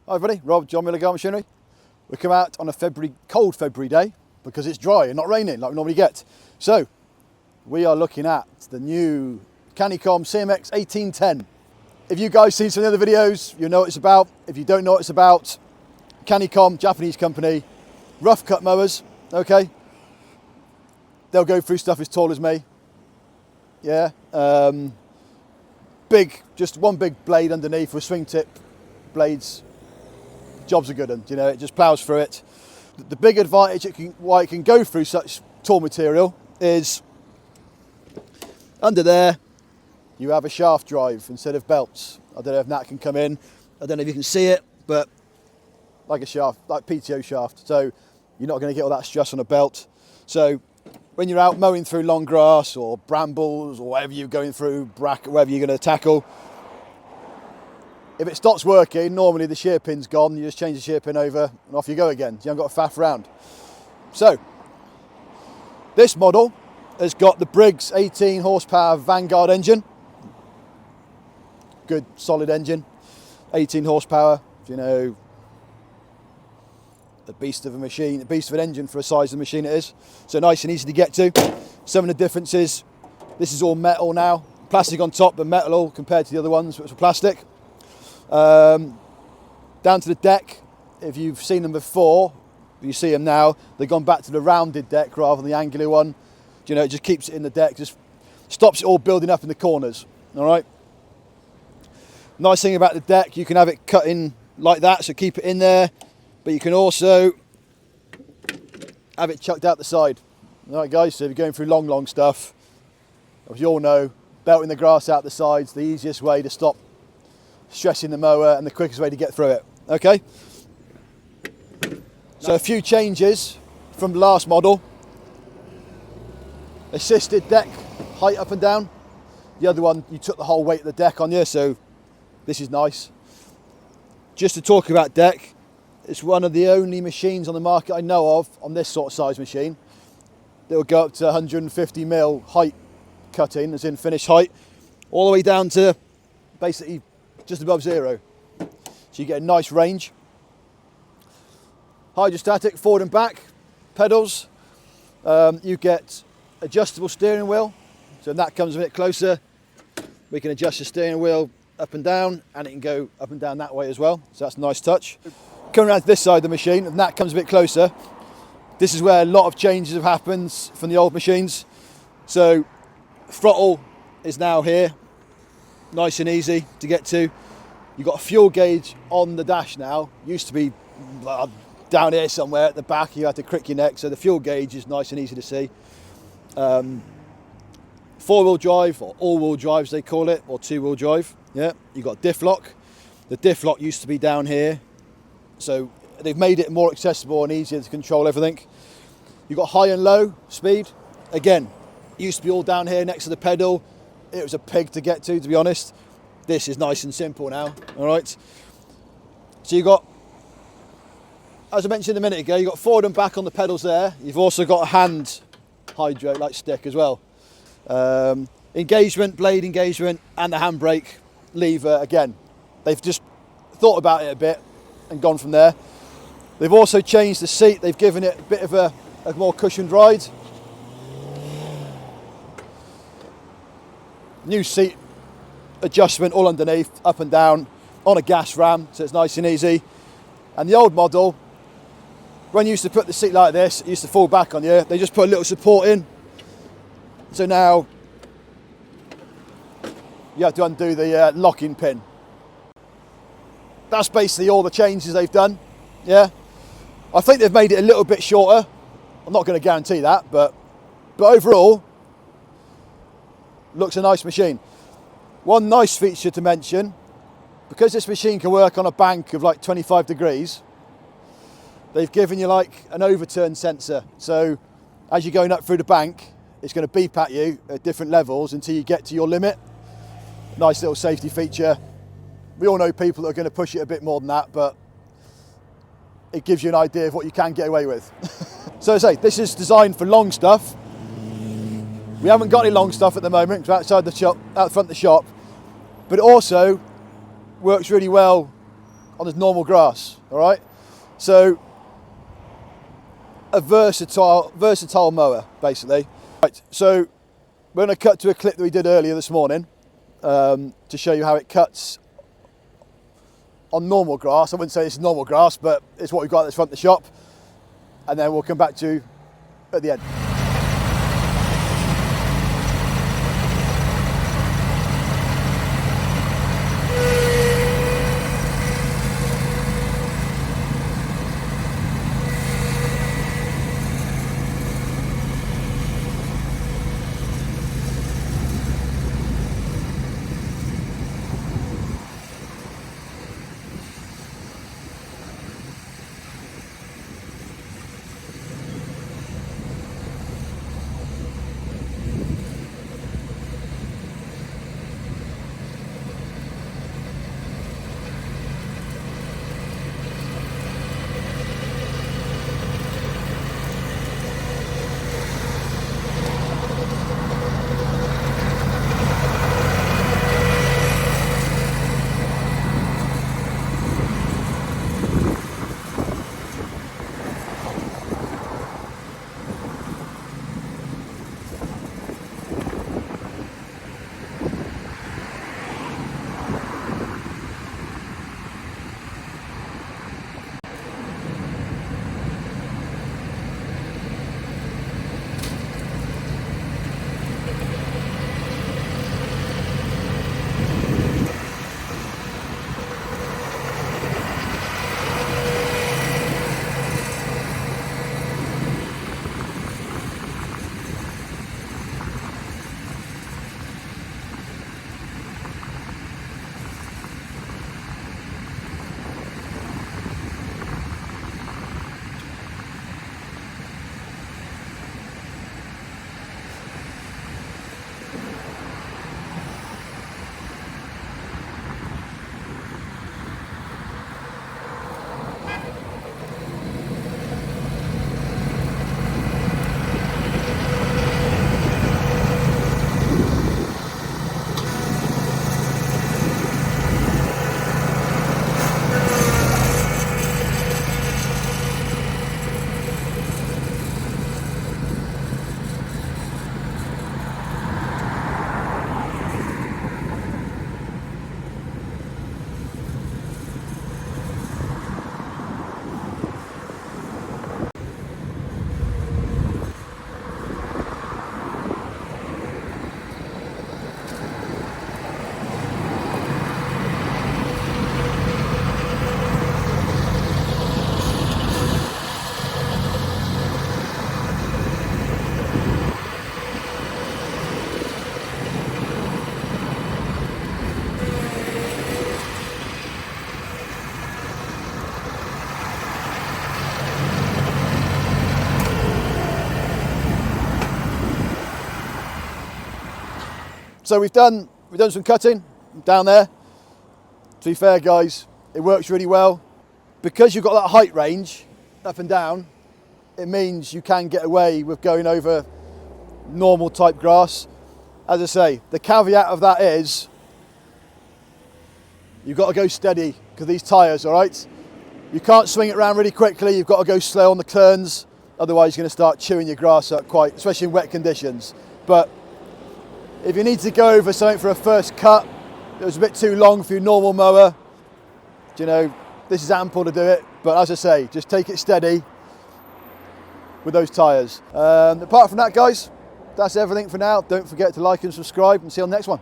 Hi everybody, Rob, John Miller Garden Machinery. We come out on a cold February day because it's dry and not raining like we normally get. So we are looking at the new Canycom CMX 1810. If you guys seen some of the other videos, you know what it's about. If you don't know what it's about, Canycom, Japanese company, rough cut mowers, okay? They'll go through stuff as tall as me. Yeah, just one big blade underneath with swing tip blades. Job's a good one, you know, it just ploughs through it. The big advantage why it can go through such tall material is under there you have a shaft drive instead of belts. I don't know if that can come in, I don't know if you can see it, but like a shaft, like PTO shaft, so you're not going to get all that stress on a belt. So when you're out mowing through long grass or brambles or whatever you're going through, bracket, whatever you're going to tackle, if it stops working, normally the shear pin's gone, you just change the shear pin over and off you go again. You haven't got to faff around. So, this model has got the Briggs 18 horsepower Vanguard engine. Good, solid engine. 18 horsepower, you know, a beast of a machine, a beast of an engine for the size of the machine it is. So nice and easy to get to. Some of the differences, this is all metal now. Plastic on top, but metal compared to the other ones, which were plastic. Down to the deck, if you've seen them before, you see them now, they've gone back to the rounded deck rather than the angular one. You know, it just keeps it in the deck, just stops it all building up in the corners, all right? Nice thing about the deck, you can have it cut in like that, so keep it in there, but you can also have it chucked out the side. All right, guys, so if you're going through long stuff, as you all know, belting the grass out the sides, the easiest way to stop stressing the mower and the quickest way to get through it, okay? So a few changes from the last model. Assisted deck height up and down. The other one, you took the whole weight of the deck on you, so this is nice. Just to talk about deck, it's one of the only machines on the market I know of on this sort of size machine that will go up to 150 mil height cutting, as in finished height, all the way down to basically just above zero. So you get a nice range. Hydrostatic forward and back pedals. You get adjustable steering wheel. So when that comes a bit closer, we can adjust the steering wheel up and down, and it can go up and down that way as well. So that's a nice touch. Coming around to this side of the machine, and that comes a bit closer. This is where a lot of changes have happened from the old machines. So throttle is now here. Nice and easy to get to. You've got a fuel gauge on the dash now. Used to be down here somewhere at the back, you had to crick your neck, so the fuel gauge is nice and easy to see. Four-wheel drive, or all-wheel drive as they call it, or two-wheel drive. Yeah, you've got diff lock. The diff lock used to be down here, so they've made it more accessible and easier to control everything. You've got high and low speed. Again, it used to be all down here next to the pedal. It was a pig to get to be honest. This is nice and simple now, all right? So you've got, as I mentioned a minute ago, you've got forward and back on the pedals there. You've also got a hand hydro, like stick as well. Engagement, blade engagement, and the handbrake lever, again. They've just thought about it a bit and gone from there. They've also changed the seat. They've given it a bit of a more cushioned ride. New seat adjustment all underneath, up and down, on a gas ram, so it's nice and easy. And the old model, when you used to put the seat like this, it used to fall back on you. They just put a little support in. So now you have to undo the locking pin. That's basically all the changes they've done. Yeah, I think they've made it a little bit shorter. I'm not going to guarantee that, but overall, looks a nice machine. One nice feature to mention, because this machine can work on a bank of like 25 degrees, they've given you like an overturn sensor. So as you're going up through the bank, it's going to beep at you at different levels until you get to your limit. Nice little safety feature. We all know people that are going to push it a bit more than that, but it gives you an idea of what you can get away with. So as I say, this is designed for long stuff. We haven't got any long stuff at the moment, it's outside the shop, out front of the shop, but it also works really well on this normal grass, all right? So a versatile mower, basically. Right, so we're going to cut to a clip that we did earlier this morning to show you how it cuts on normal grass. I wouldn't say it's normal grass, but it's what we've got at the front of the shop. And then we'll come back to you at the end. So we've done some cutting down there. To be fair, guys, it works really well. Because you've got that height range up and down, it means you can get away with going over normal type grass. As I say, the caveat of that is you've got to go steady because these tyres, all right? You can't swing it around really quickly. You've got to go slow on the turns. Otherwise, you're going to start chewing your grass up quite, especially in wet conditions. But if you need to go over something for a first cut, it was a bit too long for your normal mower, you know, this is ample to do it. But as I say, just take it steady with those tyres. Apart from that, guys, that's everything for now. Don't forget to like and subscribe and see you on the next one.